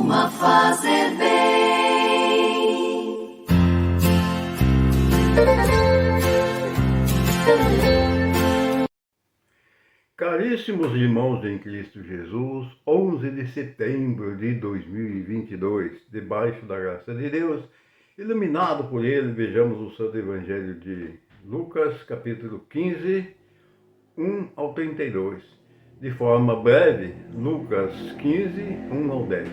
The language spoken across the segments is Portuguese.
costuma fazer bem. Caríssimos irmãos em Cristo Jesus, 11 de setembro de 2022, debaixo da graça de Deus, iluminado por Ele, vejamos o Santo Evangelho de Lucas, capítulo 15, 1 ao 32. De forma breve, Lucas 15, 1 ao 10.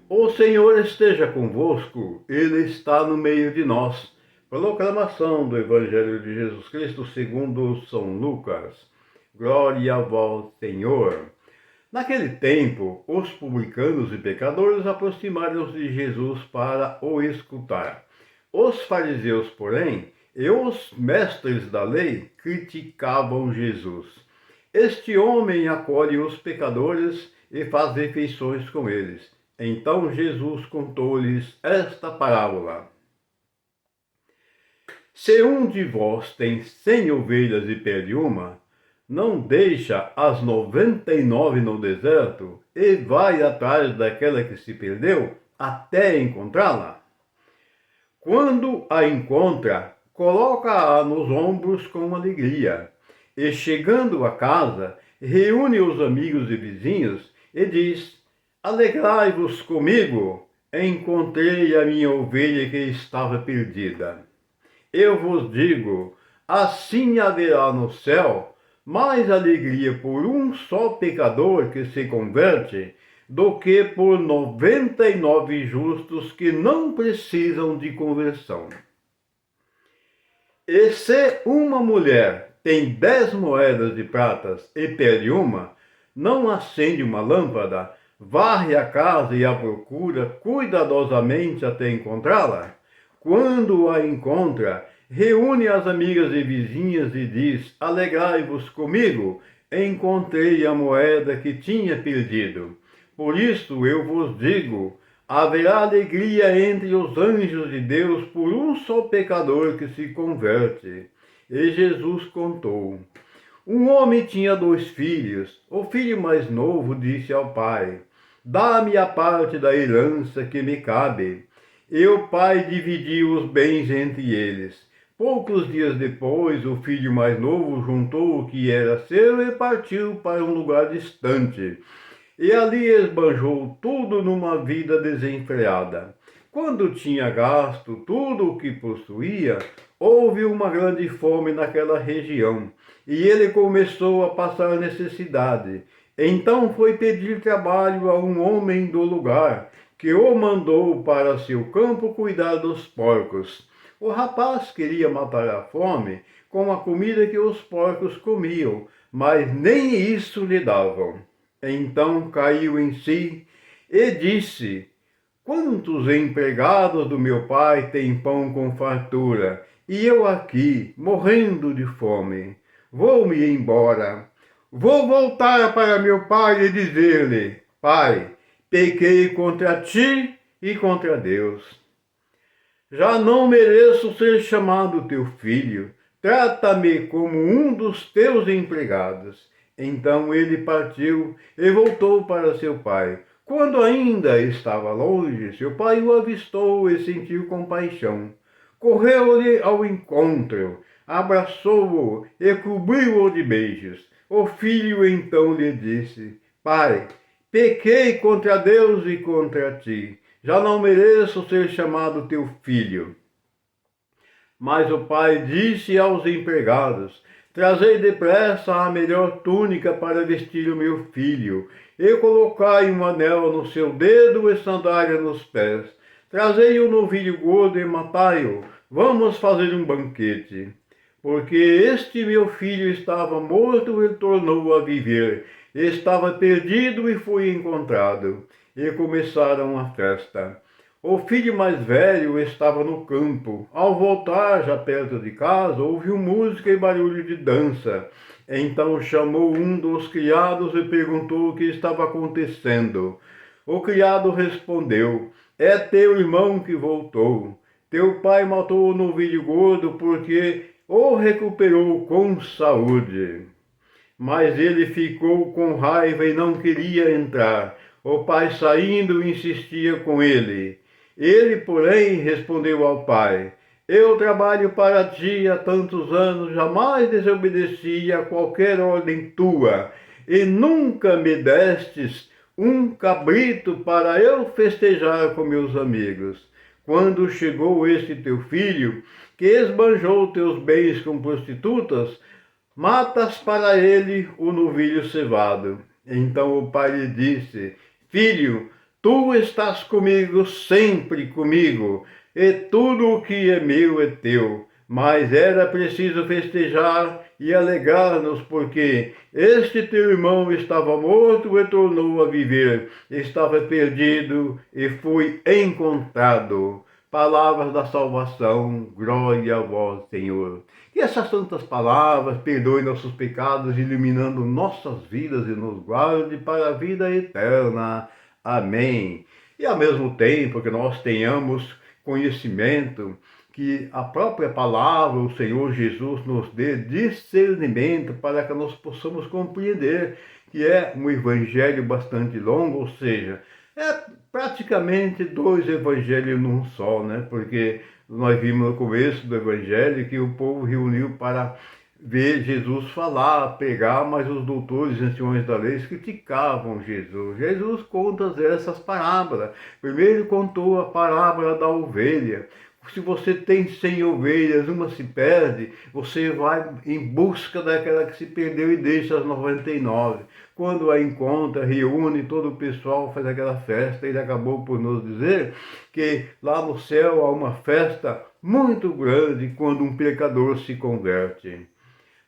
O Senhor esteja convosco, Ele está no meio de nós. Proclamação do Evangelho de Jesus Cristo segundo São Lucas. Glória a vós, Senhor. Naquele tempo, os publicanos e pecadores aproximaram-se de Jesus para o escutar. Os fariseus, porém, e os mestres da lei criticavam Jesus. Este homem acolhe os pecadores e faz refeições com eles. Então Jesus contou-lhes esta parábola. Se um de vós tem 100 ovelhas e perde uma, não deixa as 99 no deserto e vai atrás daquela que se perdeu até encontrá-la? Quando a encontra, coloca-a nos ombros com alegria, e chegando a casa, reúne os amigos e vizinhos e diz: Alegrai-vos comigo, encontrei a minha ovelha que estava perdida. Eu vos digo, assim haverá no céu mais alegria por um só pecador que se converte do que por 99 justos que não precisam de conversão. E se uma mulher tem 10 moedas de pratas e perde uma, não acende uma lâmpada, varre a casa e a procura cuidadosamente até encontrá-la? Quando a encontra, reúne as amigas e vizinhas e diz: Alegrai-vos comigo, encontrei a moeda que tinha perdido. Por isso eu vos digo, haverá alegria entre os anjos de Deus por um só pecador que se converte. E Jesus contou. Um homem tinha 2 filhos. O filho mais novo disse ao pai: Dá-me a parte da herança que me cabe. E o pai dividiu os bens entre eles. Poucos dias depois, o filho mais novo juntou o que era seu e partiu para um lugar distante. E ali esbanjou tudo numa vida desenfreada. Quando tinha gasto tudo o que possuía, houve uma grande fome naquela região, e ele começou a passar necessidade. Então foi pedir trabalho a um homem do lugar, que o mandou para seu campo cuidar dos porcos. O rapaz queria matar a fome com a comida que os porcos comiam, mas nem isso lhe davam. Então caiu em si e disse: Quantos empregados do meu pai têm pão com fartura, e eu aqui, morrendo de fome? Vou-me embora. Vou voltar para meu pai e dizer-lhe: Pai, pequei contra ti e contra Deus. Já não mereço ser chamado teu filho. Trata-me como um dos teus empregados. Então ele partiu e voltou para seu pai. Quando ainda estava longe, seu pai o avistou e sentiu compaixão. Correu-lhe ao encontro, abraçou-o e cobriu-o de beijos. O filho então lhe disse: Pai, pequei contra Deus e contra ti. Já não mereço ser chamado teu filho. Mas o pai disse aos empregados: Trazei depressa a melhor túnica para vestir o meu filho, e colocai um anel no seu dedo e sandália nos pés. Trazei o novilho gordo e matai-o. Vamos fazer um banquete. Porque este meu filho estava morto e tornou a viver. Estava perdido e foi encontrado. E começaram a festa. O filho mais velho estava no campo. Ao voltar, já perto de casa, ouviu música e barulho de dança. Então chamou um dos criados e perguntou o que estava acontecendo. O criado respondeu: É teu irmão que voltou. Teu pai matou o novilho gordo porque o recuperou com saúde. Mas ele ficou com raiva e não queria entrar. O pai, saindo, insistia com ele. Ele, porém, respondeu ao pai: Eu trabalho para ti há tantos anos, jamais desobedeci a qualquer ordem tua, e nunca me destes um cabrito para eu festejar com meus amigos. Quando chegou este teu filho, que esbanjou teus bens com prostitutas, matas para ele o novilho cevado. Então o pai lhe disse: Filho, tu estás comigo, sempre comigo, e tudo o que é meu é teu. Mas era preciso festejar e alegrar-nos, porque este teu irmão estava morto e tornou a viver, estava perdido e foi encontrado. Palavras da salvação, glória a vós, Senhor. Que essas santas palavras perdoem nossos pecados, iluminando nossas vidas e nos guarde para a vida eterna. Amém. E ao mesmo tempo que nós tenhamos conhecimento, que a própria palavra, o Senhor Jesus, nos dê discernimento para que nós possamos compreender que é um evangelho bastante longo, ou seja, é praticamente dois evangelhos num só, né? Porque nós vimos no começo do evangelho que o povo reuniu para ver Jesus falar, pregar, mas os doutores e anciões da lei criticavam Jesus. Jesus conta essas parábolas. Primeiro contou a parábola da ovelha. Se você tem 100 ovelhas, uma se perde, você vai em busca daquela que se perdeu e deixa as 99. Quando a encontra, reúne todo o pessoal, faz aquela festa. Ele acabou por nos dizer que lá no céu há uma festa muito grande quando um pecador se converte.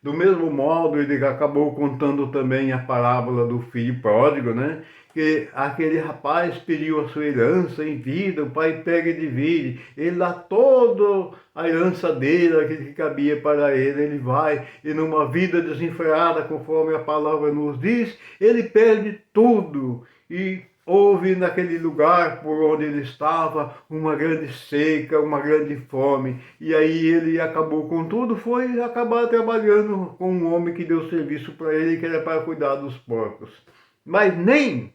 Do mesmo modo, ele acabou contando também a parábola do filho pródigo, né? Que aquele rapaz pediu a sua herança em vida, o pai pega e divide, ele dá toda a herança dele, aquilo que cabia para ele, ele vai, e numa vida desenfreada, conforme a palavra nos diz, ele perde tudo, e houve naquele lugar por onde ele estava uma grande seca, uma grande fome, e aí ele acabou com tudo, foi acabar trabalhando com um homem que deu serviço para ele, que era para cuidar dos porcos. Mas nem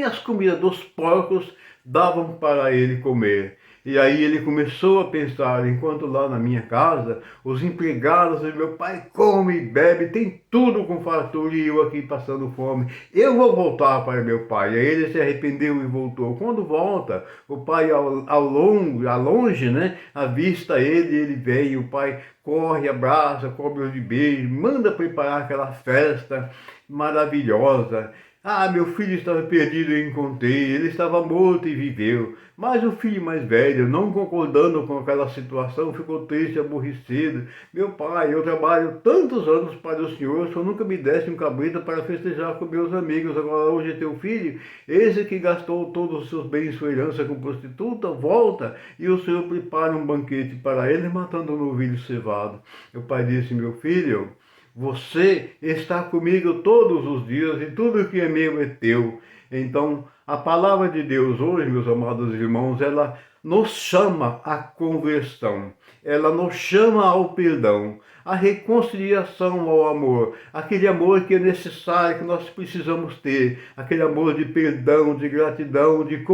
as comidas dos porcos davam para ele comer. E aí ele começou a pensar, enquanto lá na minha casa, os empregados do meu pai comem e bebem, tem tudo com fartura e eu aqui passando fome. Eu vou voltar para meu pai. Aí ele se arrependeu e voltou. Quando volta, o pai ao longe, né, avista ele vem, o pai corre, abraça, cobre de beijo, manda preparar aquela festa maravilhosa. Ah, meu filho estava perdido e encontrei, ele estava morto e viveu. Mas o filho mais velho, não concordando com aquela situação, ficou triste e aborrecido. Meu pai, eu trabalho tantos anos para o senhor, o senhor nunca me desse um cabrito para festejar com meus amigos. Agora hoje é teu filho, esse que gastou todos os seus bens e sua herança com prostituta, volta e o senhor prepara um banquete para ele, matando um novilho cevado. O pai disse: meu filho, você está comigo todos os dias e tudo que é meu é teu. Então, a palavra de Deus hoje, meus amados irmãos, ela nos chama à conversão. Ela nos chama ao perdão, à reconciliação, ao amor. Aquele amor que é necessário, que nós precisamos ter. Aquele amor de perdão, de gratidão, de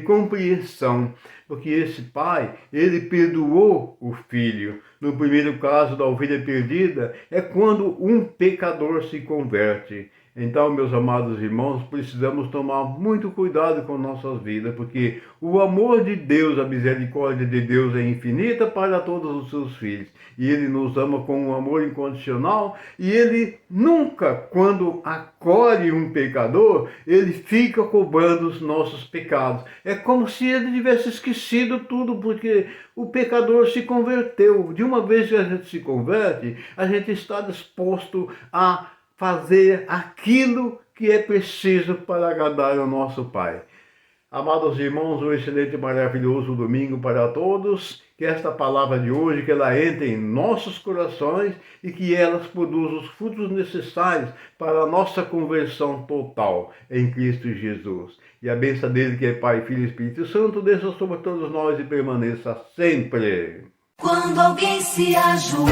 compreensão. Porque esse pai, ele perdoou o filho. No primeiro caso da ovelha perdida, é quando um pecador se converte. Então, meus amados irmãos, precisamos tomar muito cuidado com nossas vidas, porque o amor de Deus, a misericórdia de Deus é infinita para todos os seus filhos. E Ele nos ama com um amor incondicional, e Ele nunca, quando acolhe um pecador, Ele fica cobrando os nossos pecados. É como se Ele tivesse esquecido tudo, porque o pecador se converteu. De uma vez que a gente se converte, a gente está disposto a fazer aquilo que é preciso para agradar ao nosso Pai. Amados irmãos, um excelente e maravilhoso domingo para todos. Que esta palavra de hoje, que ela entre em nossos corações e que elas produzam os frutos necessários para a nossa conversão total em Cristo Jesus. E a bênção dele, que é Pai, Filho e Espírito Santo, desça sobre todos nós e permaneça sempre. Quando alguém se ajoelha